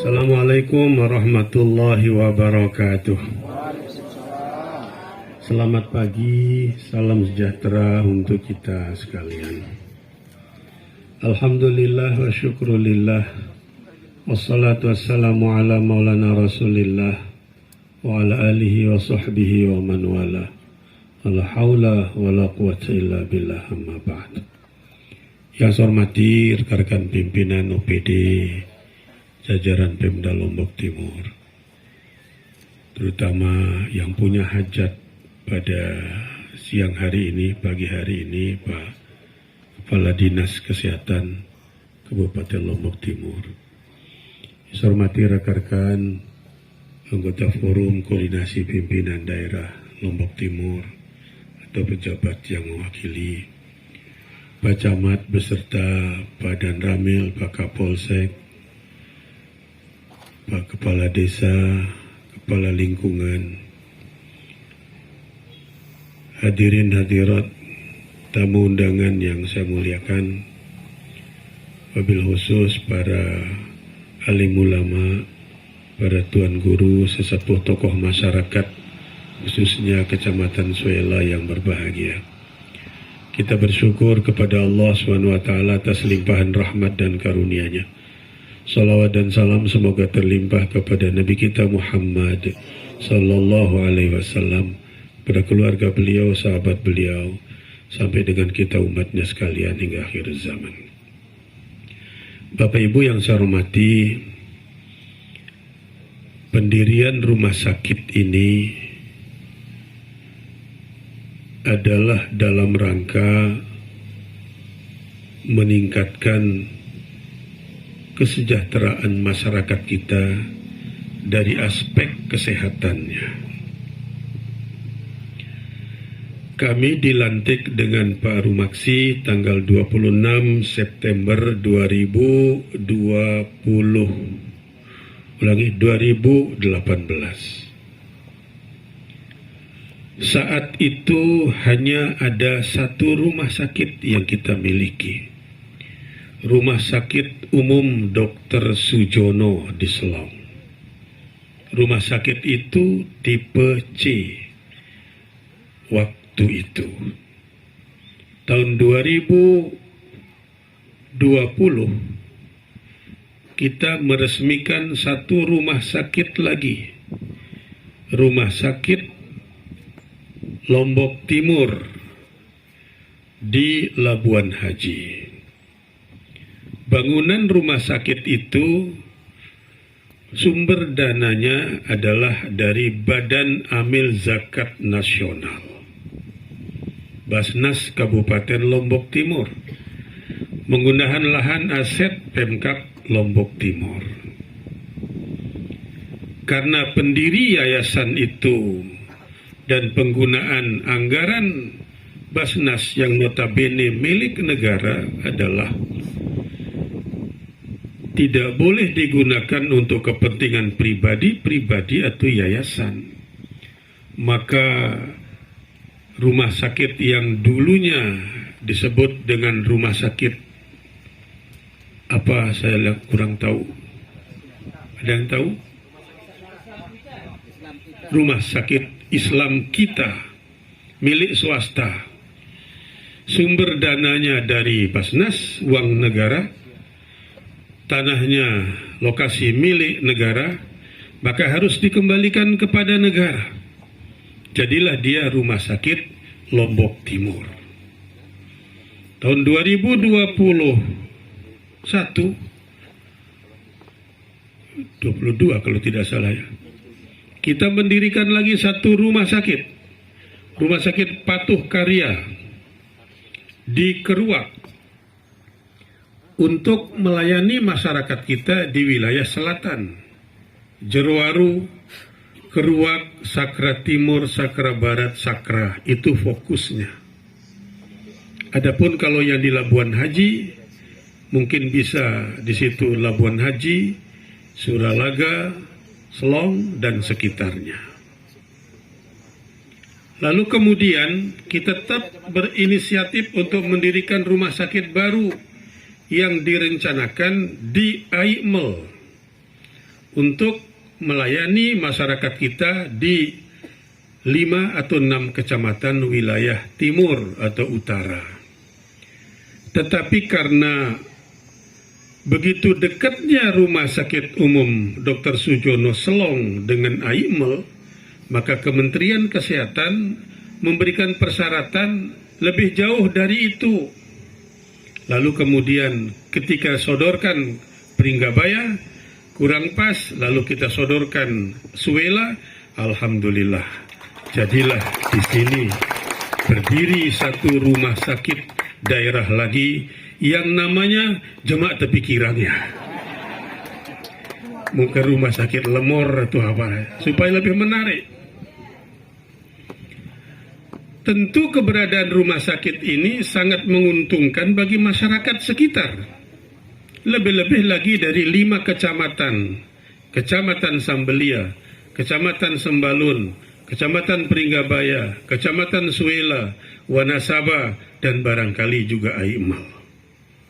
Assalamualaikum warahmatullahi wabarakatuh. Selamat pagi, salam sejahtera untuk kita sekalian. Alhamdulillah wa syukrulillah, wassalatu wassalamu ala maulana rasulillah wa ala alihi wa sahbihi wa man wala. La haula wa la quwwata illa billah, amma ba'd. Yang saya hormati rekan-rekan pimpinan OPD jajaran Pemda Lombok Timur, terutama yang punya hajat pada siang hari ini, pagi hari ini, Pak Kepala Dinas Kesehatan Kabupaten Lombok Timur. Saya hormati rekan-rekan anggota Forum Koordinasi Pimpinan Daerah Lombok Timur atau pejabat yang mewakili, Pak Camat beserta Pak Danramil, Pak Kapolsek, Pak Kepala Desa, Kepala Lingkungan, hadirin hadirat, tamu undangan yang saya muliakan, wabil khusus para alim ulama, para tuan guru, sesepuh tokoh masyarakat, khususnya Kecamatan Suela yang berbahagia. Kita bersyukur kepada Allah SWT atas limpahan rahmat dan karunia-Nya. Salawat dan salam semoga terlimpah kepada Nabi kita Muhammad Sallallahu Alaihi Wasallam, pada keluarga beliau, sahabat beliau, sampai dengan kita umatnya sekalian hingga akhir zaman. Bapak Ibu yang saya hormati, pendirian rumah sakit ini adalah dalam rangka meningkatkan kesejahteraan masyarakat kita dari aspek kesehatannya. Kami dilantik dengan Pak Rumaksi tanggal 26 September 2018. Saat itu hanya ada satu rumah sakit yang kita miliki, Rumah Sakit Umum Dr. Sujono di Selong. Rumah sakit itu tipe C waktu itu. Tahun 2020 kita meresmikan satu rumah sakit lagi, Rumah Sakit Lombok Timur di Labuan Haji. Bangunan rumah sakit itu sumber dananya adalah dari Badan Amil Zakat Nasional, Basnas Kabupaten Lombok Timur, menggunakan lahan aset Pemkab Lombok Timur. Karena pendiri yayasan itu dan penggunaan anggaran Basnas yang notabene milik negara adalah tidak boleh digunakan untuk kepentingan pribadi atau yayasan. Maka rumah sakit yang dulunya disebut dengan rumah sakit apa, saya kurang tahu. Ada yang tahu? Rumah Sakit Islam Kita, milik swasta. Sumber dananya dari Basnas, uang negara, tanahnya lokasi milik negara, maka harus dikembalikan kepada negara. Jadilah dia Rumah Sakit Lombok Timur. Tahun 2022 kalau tidak salah ya, kita mendirikan lagi satu rumah sakit, Rumah Sakit Patuh Karya, di Keruak untuk melayani masyarakat kita di wilayah selatan, Jerowaru, Keruak, Sakra Timur, Sakra Barat, Sakra, itu fokusnya. Adapun kalau yang di Labuan Haji, mungkin bisa di situ Labuan Haji, Suralaga, Selong, dan sekitarnya. Lalu kemudian kita tetap berinisiatif untuk mendirikan rumah sakit baru yang direncanakan di Aimel untuk melayani masyarakat kita di 5 atau 6 kecamatan wilayah timur atau utara. Tetapi karena begitu dekatnya rumah sakit umum Dr. Sujono Selong dengan Aimel, maka Kementerian Kesehatan memberikan persyaratan lebih jauh dari itu. Lalu kemudian ketika sodorkan Pringgabaya kurang pas, lalu kita sodorkan Suela, alhamdulillah jadilah di sini berdiri satu rumah sakit daerah lagi yang namanya Jemaah Tepi Kirangnya. Mungkin rumah sakit Lemor atau apa, supaya lebih menarik. Tentu keberadaan rumah sakit ini sangat menguntungkan bagi masyarakat sekitar. Lebih-lebih lagi dari 5 kecamatan. Kecamatan Sambelia, Kecamatan Sembalun, Kecamatan Pringgabaya, Kecamatan Suela, Wanasaba, dan barangkali juga Aimel.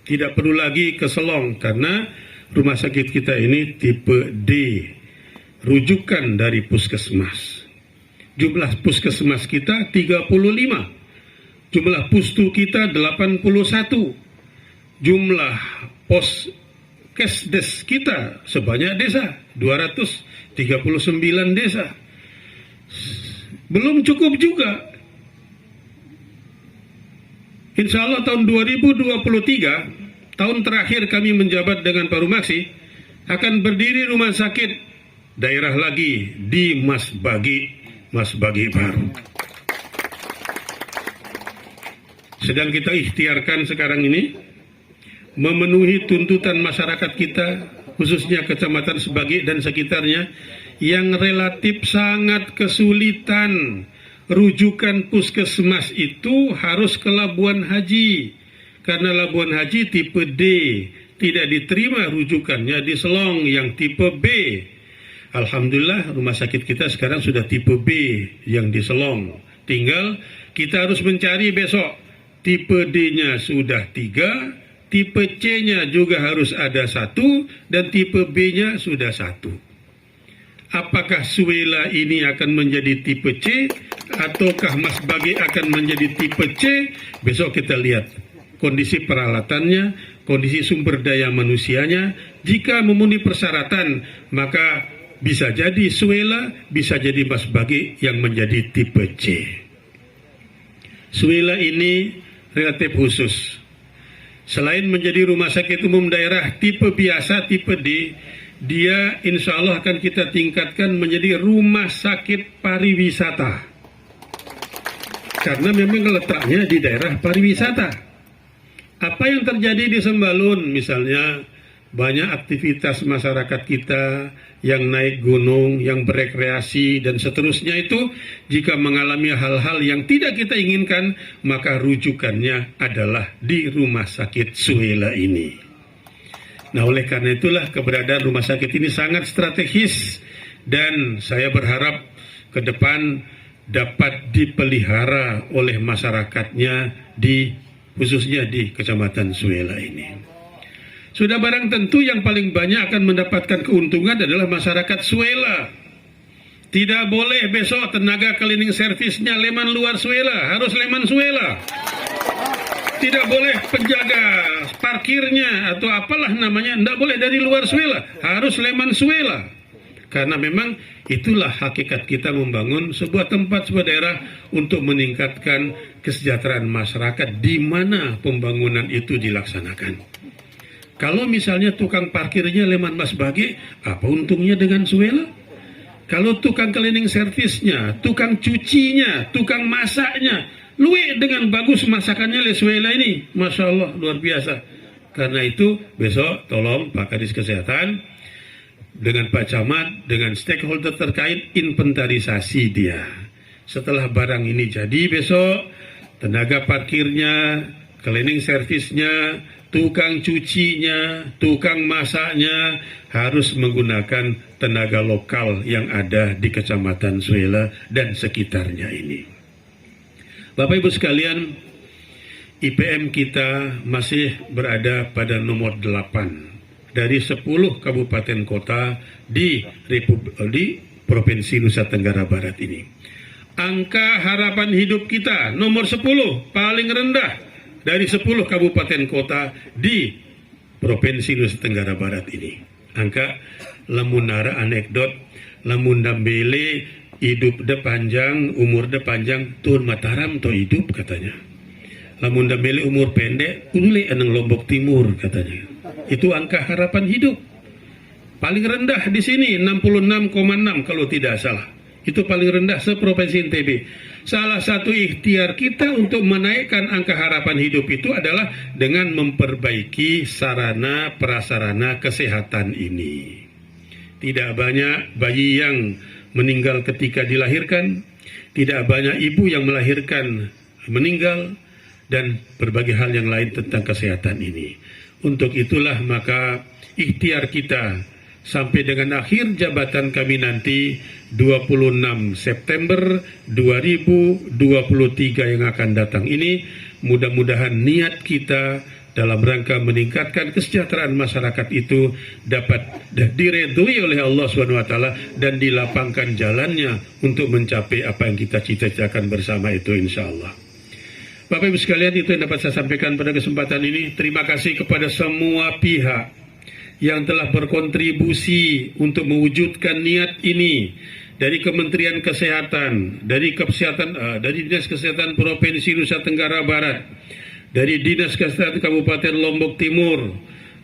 Tidak perlu lagi ke Selong karena rumah sakit kita ini tipe D, rujukan dari puskesmas. Jumlah puskesmas kita 35, jumlah pustu kita 81, jumlah poskesdes kita sebanyak desa 239 desa. Belum cukup juga. Insya Allah tahun 2023, tahun terakhir kami menjabat dengan Pak Rumaksi, akan berdiri rumah sakit daerah lagi di Mas Bagi baru. Sedang kita ikhtiarkan sekarang ini memenuhi tuntutan masyarakat kita, khususnya Kecamatan Sebagi dan sekitarnya, yang relatif sangat kesulitan. Rujukan puskesmas itu harus ke Labuan Haji, karena Labuan Haji tipe D, tidak diterima rujukannya di Selong yang tipe B. Alhamdulillah rumah sakit kita sekarang sudah tipe B yang di Selong. Tinggal kita harus mencari besok. Tipe D-nya sudah 3, tipe C-nya juga harus ada 1, dan tipe B-nya sudah 1. Apakah Suela ini akan menjadi tipe C, ataukah Mas Bagi akan menjadi tipe C? Besok kita lihat kondisi peralatannya, kondisi sumber daya manusianya. Jika memenuhi persyaratan, maka bisa jadi Suela, bisa jadi Mas Bagi yang menjadi tipe C. Suela ini relatif khusus. Selain menjadi rumah sakit umum daerah tipe biasa, tipe D, dia insya Allah akan kita tingkatkan menjadi rumah sakit pariwisata. Karena memang letaknya di daerah pariwisata. Apa yang terjadi di Sembalun misalnya, banyak aktivitas masyarakat kita yang naik gunung, yang berekreasi, dan seterusnya itu, jika mengalami hal-hal yang tidak kita inginkan, maka rujukannya adalah di rumah sakit Suela ini. Nah, oleh karena itulah keberadaan rumah sakit ini sangat strategis, dan saya berharap ke depan dapat dipelihara oleh masyarakatnya khususnya di Kecamatan Suela ini. Sudah barang tentu yang paling banyak akan mendapatkan keuntungan adalah masyarakat Suela. Tidak boleh besok tenaga cleaning service-nya Leman luar Suela, harus Leman Suela. Tidak boleh penjaga parkirnya atau apalah namanya, tidak boleh dari luar Suela, harus Leman Suela. Karena memang itulah hakikat kita membangun sebuah tempat, sebuah daerah untuk meningkatkan kesejahteraan masyarakat di mana pembangunan itu dilaksanakan. Kalau misalnya tukang parkirnya Leman Mas Bagi, apa untungnya dengan Suela? Kalau tukang cleaning service-nya, tukang cucinya, tukang masaknya, luwe dengan bagus masakannya Lesuela ini, Masya Allah, luar biasa. Karena itu besok tolong Pak Kadis Kesehatan dengan Pak Camat, dengan stakeholder terkait, inventarisasi dia. Setelah barang ini jadi besok, tenaga parkirnya, cleaning service-nya, tukang cucinya, tukang masaknya harus menggunakan tenaga lokal yang ada di Kecamatan Suela dan sekitarnya ini. Bapak Ibu sekalian, IPM kita masih berada pada nomor 8 dari 10 kabupaten kota di Provinsi Nusa Tenggara Barat ini. Angka harapan hidup kita nomor 10 paling rendah dari 10 kabupaten kota di Provinsi Nusa Tenggara Barat ini. Angka lamunara anekdot, lamun dambele hidup de panjang, umur de panjang, turun Mataram to hidup katanya. Lamun dambele umur pendek, ule anang Lombok Timur katanya. Itu angka harapan hidup. Paling rendah di sini 66,6 kalau tidak salah. Itu paling rendah se-Provinsi NTB. Salah satu ikhtiar kita untuk menaikkan angka harapan hidup itu adalah dengan memperbaiki sarana prasarana kesehatan ini. Tidak banyak bayi yang meninggal ketika dilahirkan, tidak banyak ibu yang melahirkan meninggal, dan berbagai hal yang lain tentang kesehatan ini. Untuk itulah maka ikhtiar kita sampai dengan akhir jabatan kami nanti 26 September 2023 yang akan datang ini, mudah-mudahan niat kita dalam rangka meningkatkan kesejahteraan masyarakat itu dapat diredui oleh Allah SWT dan dilapangkan jalannya untuk mencapai apa yang kita cita-citakan bersama itu, insya Allah. Bapak Ibu sekalian, itu yang dapat saya sampaikan pada kesempatan ini. Terima kasih kepada semua pihak yang telah berkontribusi untuk mewujudkan niat ini, dari Kementerian Kesehatan, dari Dinas Kesehatan Provinsi Nusa Tenggara Barat, dari Dinas Kesehatan Kabupaten Lombok Timur,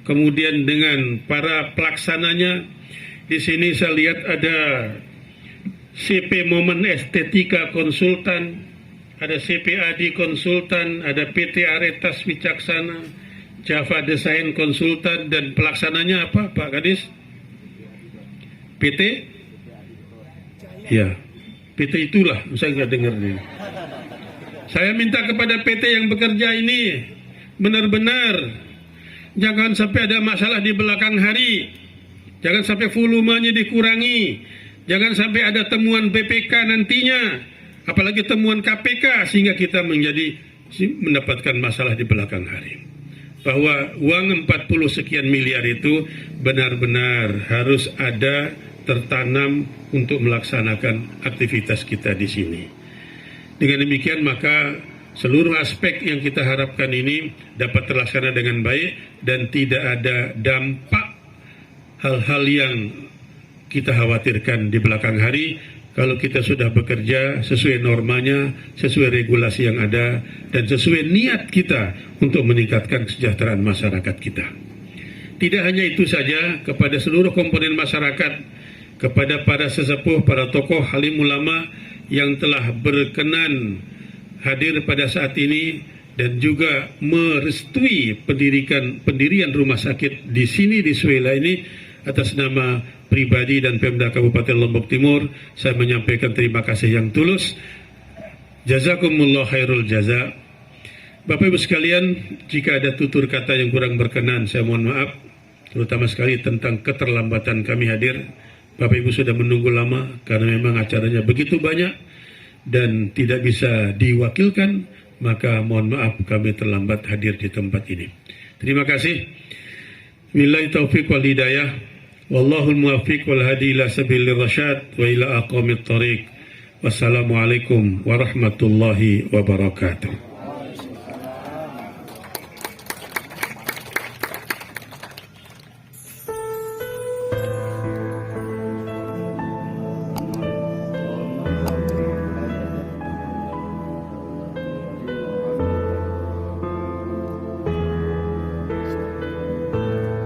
kemudian dengan para pelaksananya. Di sini saya lihat ada CP Momen Estetika Konsultan, ada CPAD Konsultan, ada PT Aretas Wicaksana, Java Desain Konsultan, dan pelaksananya apa Pak Kadis? PT? Ya, PT itulah, saya nggak dengar nih. Saya minta kepada PT yang bekerja ini benar-benar jangan sampai ada masalah di belakang hari, jangan sampai volumenya dikurangi, jangan sampai ada temuan BPK nantinya, apalagi temuan KPK, sehingga kita mendapatkan masalah di belakang hari. Bahwa uang 40 sekian miliar itu benar-benar harus ada tertanam untuk melaksanakan aktivitas kita di sini. Dengan demikian maka seluruh aspek yang kita harapkan ini dapat terlaksana dengan baik dan tidak ada dampak hal-hal yang kita khawatirkan di belakang hari. Kalau kita sudah bekerja sesuai normanya, sesuai regulasi yang ada, dan sesuai niat kita untuk meningkatkan kesejahteraan masyarakat kita. Tidak hanya itu saja, kepada seluruh komponen masyarakat, kepada para sesepuh, para tokoh, alim ulama yang telah berkenan hadir pada saat ini dan juga merestui pendirian rumah sakit di sini di Suela ini, atas nama pribadi dan Pemda Kabupaten Lombok Timur, saya menyampaikan terima kasih yang tulus. Jazakumullah khairul jaza. Bapak Ibu sekalian, jika ada tutur kata yang kurang berkenan, saya mohon maaf, terutama sekali tentang keterlambatan kami hadir. Bapak Ibu sudah menunggu lama karena memang acaranya begitu banyak dan tidak bisa diwakilkan, maka mohon maaf kami terlambat hadir di tempat ini. Terima kasih. Billahi taufiq wal hidayah. Wallahul muwaffiq wal hadi ila sabilir rasyad wa ila aqwamit thariq. Wassalamualaikum warahmatullahi wabarakatuh.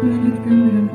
Melanjutkan dengan